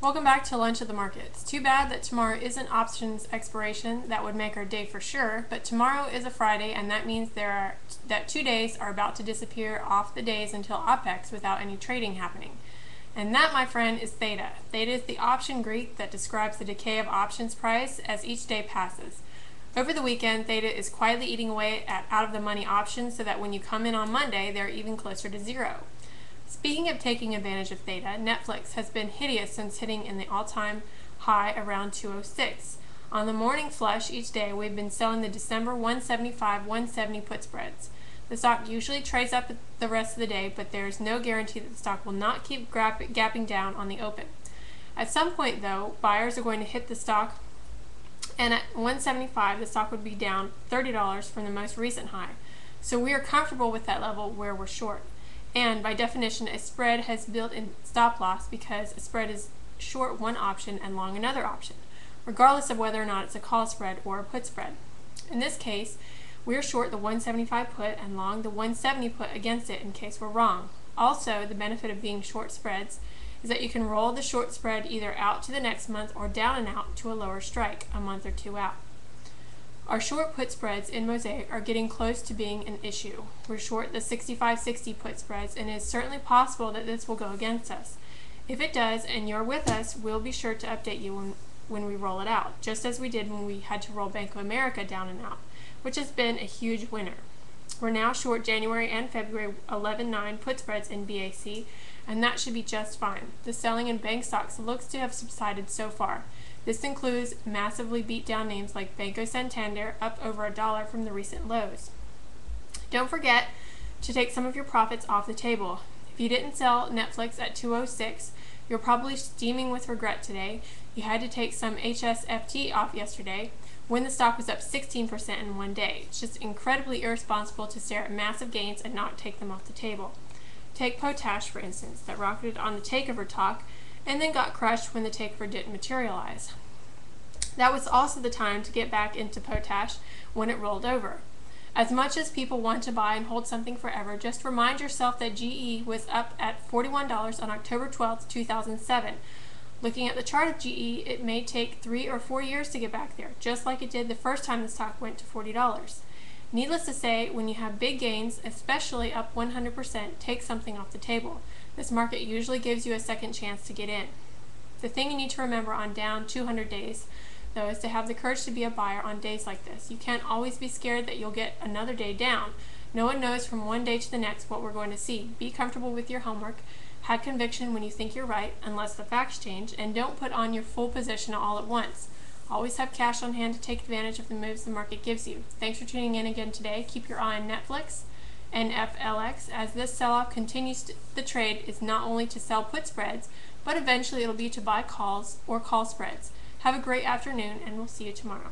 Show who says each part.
Speaker 1: Welcome back to Lunch at the Markets. Too bad that tomorrow isn't options expiration. That would make our day for sure, but tomorrow is a Friday, and that means that 2 days are about to disappear off the days until OPEX without any trading happening. And that, my friend, is Theta. Theta is the option Greek that describes the decay of options price as each day passes. Over the weekend, Theta is quietly eating away at out-of-the-money options so that when you come in on Monday, they're even closer to zero. Speaking of taking advantage of Theta, NetfLix has been hideous since hitting in the all-time high around 206. On the morning flush each day, we've been selling the December 175-170 put spreads. The stock usually trades up the rest of the day, but there is no guarantee that the stock will not keep gapping down on the open. At some point, though, buyers are going to hit the stock, and at 175, the stock would be down $30 from the most recent high. So we are comfortable with that level where we're short. And by definition, a spread has built-in stop loss because a spread is short one option and long another option, regardless of whether or not it's a call spread or a put spread. In this case, we're short the 175 put and long the 170 put against it in case we're wrong. Also, the benefit of being short spreads is that you can roll the short spread either out to the next month or down and out to a lower strike a month or two out. Our short put spreads in Mosaic are getting close to being an issue. We're short the 65-60 put spreads, and it is certainly possible that this will go against us. If it does, and you're with us, we'll be sure to update you when we roll it out, just as we did when we had to roll Bank of America down and out, which has been a huge winner. We're now short January and February 11-9 put spreads in BAC, and that should be just fine. The selling in bank stocks looks to have subsided so far. This includes massively beat down names like Banco Santander, up over $1 from the recent lows. Don't forget to take some of your profits off the table. If you didn't sell NetfLix at 206, you're probably steaming with regret today. You had to take some HSFT off yesterday when the stock was up 16% in one day. It's just incredibly irresponsible to stare at massive gains and not take them off the table. Take Potash, for instance, that rocketed on the takeover talk and then got crushed when the takeover didn't materialize. That was also the time to get back into Potash when it rolled over. As much as people want to buy and hold something forever, just remind yourself that GE was up at $41 on October 12, 2007. Looking at the chart of GE, it may take 3 or 4 years to get back there, just like it did the first time the stock went to $40. Needless to say, when you have big gains, especially up 100%, take something off the table. This market usually gives you a second chance to get in. The thing you need to remember on down 200 days, though, is to have the courage to be a buyer on days like this. You can't always be scared that you'll get another day down. No one knows from one day to the next what we're going to see. Be comfortable with your homework. Have conviction when you think you're right, unless the facts change, and don't put on your full position all at once. Always have cash on hand to take advantage of the moves the market gives you. Thanks for tuning in again today. Keep your eye on NetfLix, NFLX, as this sell-off continues. The trade is not only to sell put spreads, but eventually it'll be to buy calls or call spreads. Have a great afternoon, and we'll see you tomorrow.